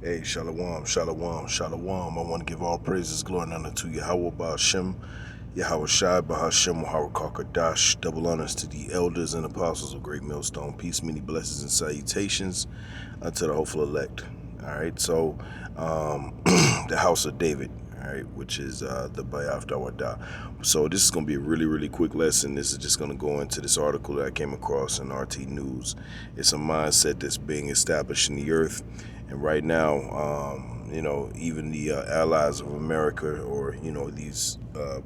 Hey, Shalom, Shalom, Shalom. I want to give all praises, glory, and honor to Yahweh Ba'ashem, Yahweh Shai, Bahashem, Yahweh Kakadash. Double honors to the elders and apostles of Great Millstone. Peace, many blessings, and salutations unto the hopeful elect. All right, so the house of David, all right, which is the Bayaf Dawada. So this is going to be a really, really quick lesson. This is just going to go into this article that I came across in RT News. It's a mindset that's being established in the earth. And right now, even the allies of America, or these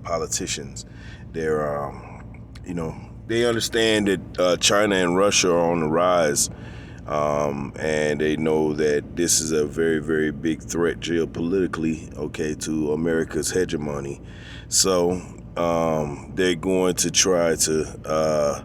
politicians, they're, they understand that China and Russia are on the rise, and they know that this is a very, very big threat geopolitically, okay, to America's hegemony. So they're going to try to,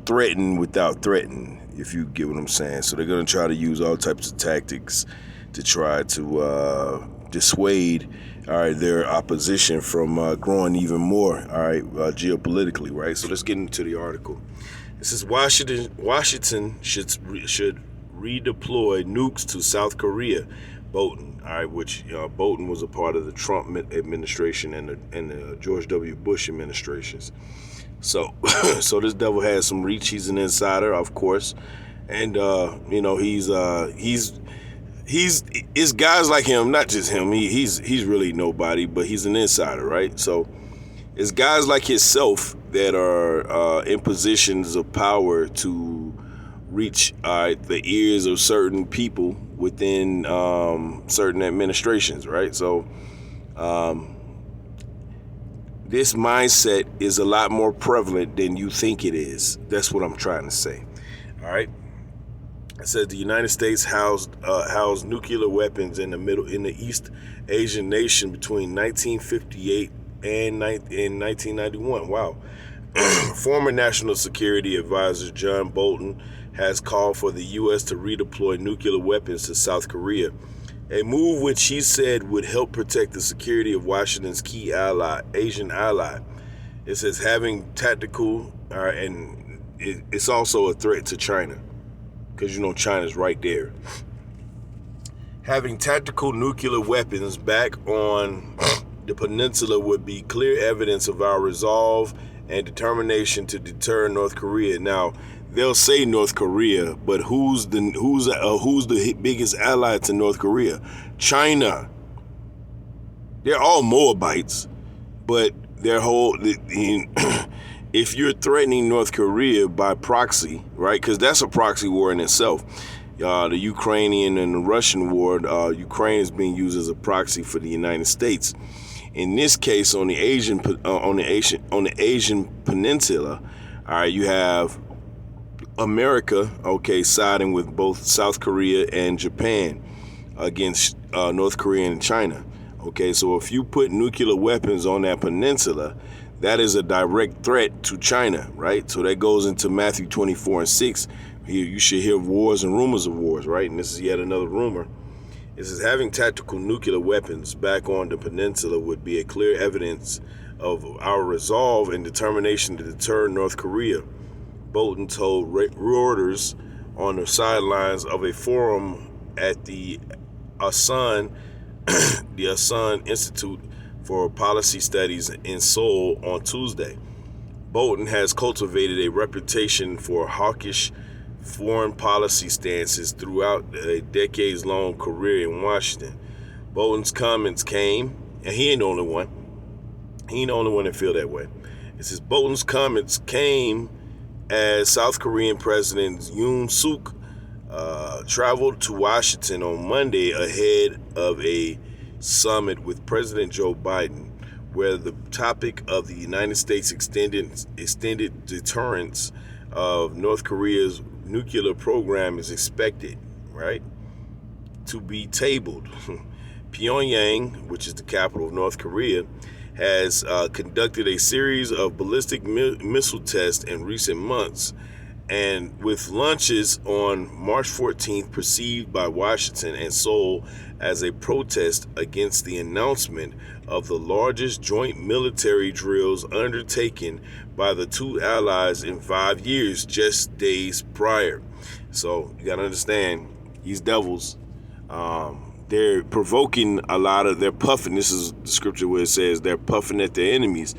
threaten without threatening, if you get what I'm saying. So they're going to try to use all types of tactics to try to dissuade, all right, their opposition from growing even more, all right, geopolitically, right? So let's get into the article. It says Washington should redeploy nukes to South Korea. Bolton, all right, which Bolton was a part of the Trump administration and the George W. Bush administrations. So, so this devil has some reach. He's an insider, of course, and he's it's guys like him, not just him. He's really nobody, but he's an insider, right? So it's guys like himself that are in positions of power to reach the ears of certain people within certain administrations, right? So this mindset is a lot more prevalent than you think it is. That's what I'm trying to say. All right. It says the United States housed nuclear weapons in the East Asian nation between 1958 and 1991. Wow. Former National Security Advisor John Bolton has called for the U.S. to redeploy nuclear weapons to South Korea, a move which he said would help protect the security of Washington's key Asian ally. It says having tactical, and it's also a threat to China, because China's right there. Having tactical nuclear weapons back on the peninsula would be clear evidence of our resolve and determination to deter North Korea. Now, they'll say North Korea, but who's the biggest ally to North Korea? China. They're all Moabites, but their whole if you're threatening North Korea by proxy, right? Because that's a proxy war in itself. The Ukrainian and the Russian war, Ukraine is being used as a proxy for the United States. In this case, on the Asian peninsula, all right, you have America, okay, siding with both South Korea and Japan against North Korea and China. Okay, so if you put nuclear weapons on that peninsula, that is a direct threat to China, right? So that goes into Matthew 24:6. Here you should hear wars and rumors of wars, right? And this is yet another rumor. It says having tactical nuclear weapons back on the peninsula would be a clear evidence of our resolve and determination to deter North Korea, Bolton told Reuters on the sidelines of a forum at the Asan Institute for Policy Studies in Seoul on Tuesday. Bolton has cultivated a reputation for hawkish foreign policy stances throughout a decades-long career in Washington. Bolton's comments came, and he ain't the only one. He ain't the only one that feel that way. It says Bolton's comments came as South Korean President Yoon Suk traveled to Washington on Monday ahead of a summit with President Joe Biden, where the topic of the United States extended deterrence of North Korea's nuclear program is expected, right, to be tabled. Pyongyang, which is the capital of North Korea, has conducted a series of ballistic missile tests in recent months, and with launches on March 14th perceived by Washington and Seoul as a protest against the announcement of the largest joint military drills undertaken by the two allies in 5 years, just days prior. So you got to understand, these devils, they're provoking a lot of, they're puffing. This is the scripture where it says they're puffing at their enemies.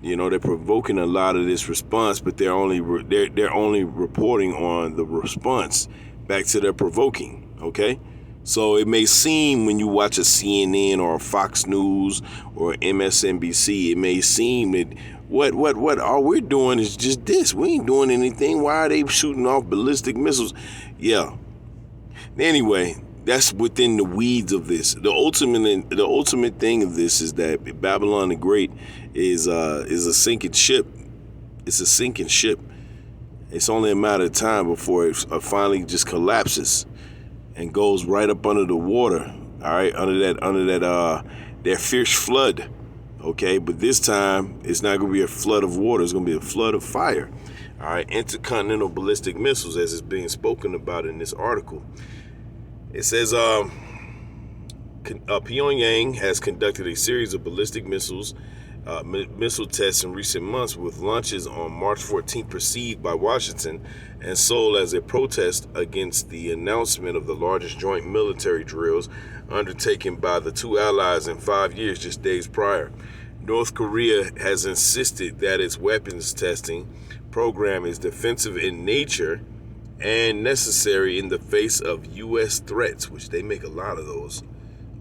You know, they're provoking a lot of this response, but they're only reporting on the response back to their provoking. Okay, so it may seem when you watch a CNN or a Fox News or MSNBC, it may seem that what all we're doing is just this. We ain't doing anything. Why are they shooting off ballistic missiles? Yeah. Anyway, that's within the weeds of this. The ultimate thing of this is that Babylon the Great is a sinking ship. It's a sinking ship. It's only a matter of time before it finally just collapses and goes right up under the water. All right, under that fierce flood. Okay, but this time it's not going to be a flood of water. It's going to be a flood of fire. All right, intercontinental ballistic missiles, as is being spoken about in this article. It says Pyongyang has conducted a series of ballistic missile tests in recent months, with launches on March 14th perceived by Washington and Seoul as a protest against the announcement of the largest joint military drills undertaken by the two allies in 5 years just days prior. North Korea has insisted that its weapons testing program is defensive in nature and necessary in the face of U.S. threats, which they make a lot of those.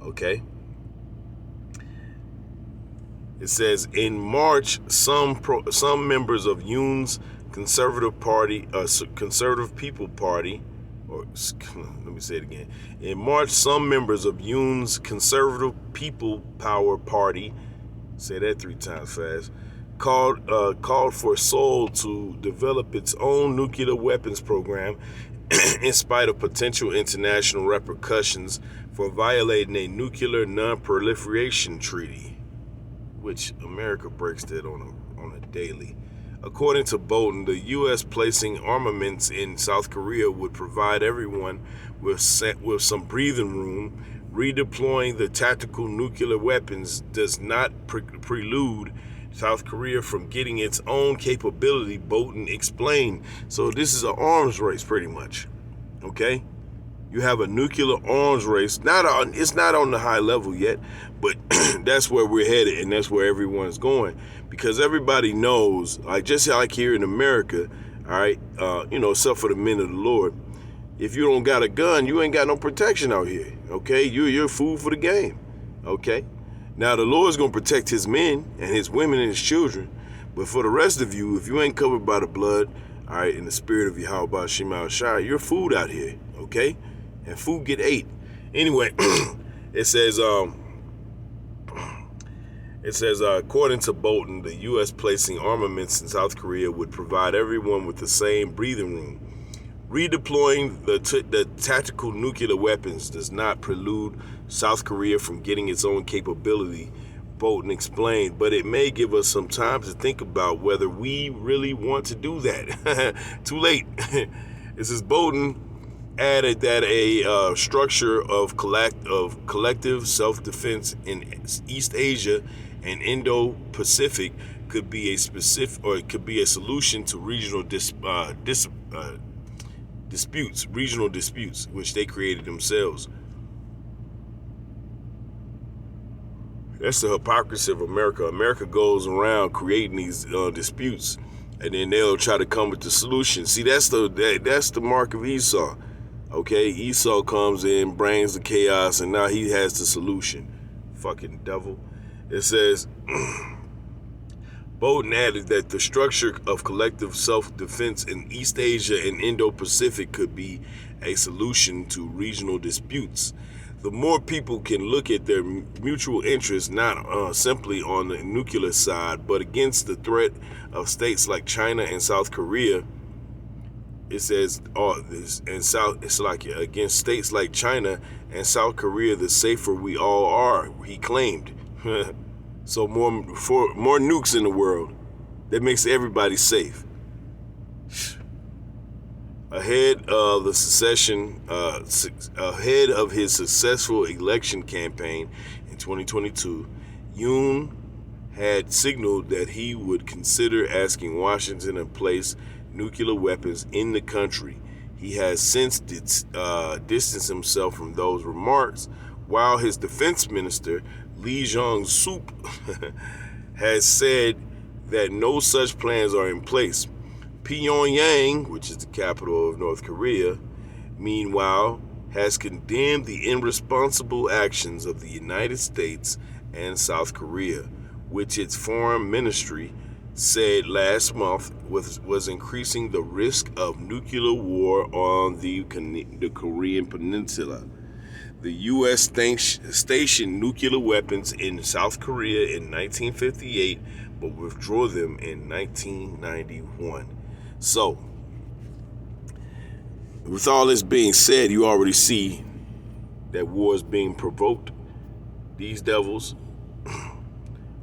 Okay. It says in March, some members of Yoon's Conservative People Party, or let me say it again. In March, some members of Yoon's Conservative People Power Party, say that 3 times fast, called for Seoul to develop its own nuclear weapons program in spite of potential international repercussions for violating a nuclear non-proliferation treaty, which America breaks that on a daily. According to Bolton, the U.S. placing armaments in South Korea would provide everyone with some breathing room. Redeploying the tactical nuclear weapons does not prelude South Korea from getting its own capability, Bolton explained. So this is an arms race, pretty much. Okay? You have a nuclear arms race. It's not on the high level yet, but that's where we're headed, and that's where everyone's going. Because everybody knows, like just like here in America, all right, except for the men of the Lord, if you don't got a gun, you ain't got no protection out here. Okay? You're food for the game. Okay? Now, the Lord's going to protect his men and his women and his children. But for the rest of you, if you ain't covered by the blood, all right, in the spirit of Yahweh Shema Shai, you're food out here, okay? And food get ate. Anyway, it says, according to Bolton, the U.S. placing armaments in South Korea would provide everyone with the same breathing room. Redeploying the tactical nuclear weapons does not prelude South Korea from getting its own capability, Bolton explained, but it may give us some time to think about whether we really want to do that. Too late. It says Bolton added that a structure of collective self-defense in East Asia and Indo-Pacific could be a solution to regional regional disputes, which they created themselves. That's the hypocrisy of America. America goes around creating these disputes, and then they'll try to come with the solution. See, that's the mark of Esau. Okay, Esau comes in, brings the chaos, and now he has the solution. Fucking devil. It says, Bolton added that the structure of collective self-defense in East Asia and Indo-Pacific could be a solution to regional disputes. The more people can look at their mutual interests, not simply on the nuclear side, but against the threat of states like China and South Korea. It says, it's like against states like China and South Korea, the safer we all are, he claimed. So more nukes in the world, that makes everybody safe. Ahead of his successful election campaign in 2022, Yoon had signaled that he would consider asking Washington to place nuclear weapons in the country. He has since distanced himself from those remarks, while his defense minister, Lee Jong-sup, has said that no such plans are in place. Pyongyang, which is the capital of North Korea, meanwhile, has condemned the irresponsible actions of the United States and South Korea, which its foreign ministry said last month was increasing the risk of nuclear war on the Korean Peninsula. The U.S. stationed nuclear weapons in South Korea in 1958, but withdrew them in 1991. So, with all this being said, you already see that war is being provoked. These devils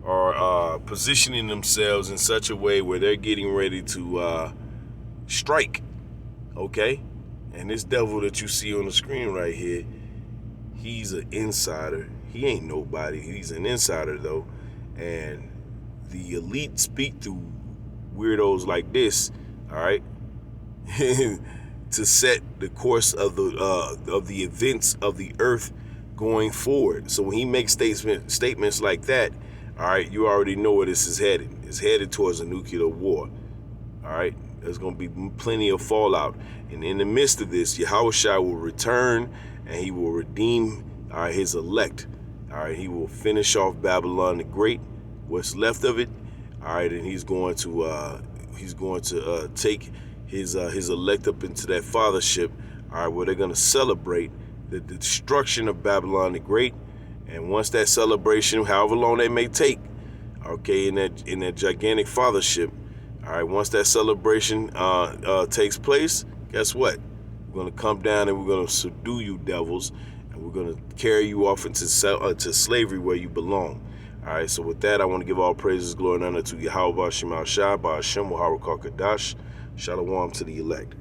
are positioning themselves in such a way where they're getting ready to strike, okay? And this devil that you see on the screen right here, he's an insider. He ain't nobody. He's an insider, though. And the elite speak to weirdos like this, all right, to set the course of the events of the earth going forward. So when he makes statements like that, all right, you already know where this is headed. It's headed towards a nuclear war. All right, there's going to be plenty of fallout. And in the midst of this, Yahushua will return and he will redeem his elect. All right, he will finish off Babylon the Great, what's left of it. All right, and he's going to take his elect up into that fathership. All right, where they're going to celebrate the destruction of Babylon the Great. And once that celebration, however long that may take, okay, in that gigantic fathership, all right, once that celebration takes place, guess what? We're going to come down and we're going to subdue you devils, and we're going to carry you off into to slavery where you belong. All right, so with that, I want to give all praises, glory, and honor to Yahweh, Shemal Shah, Ba'ashem, Waharakah Kadash, Shalom to the elect.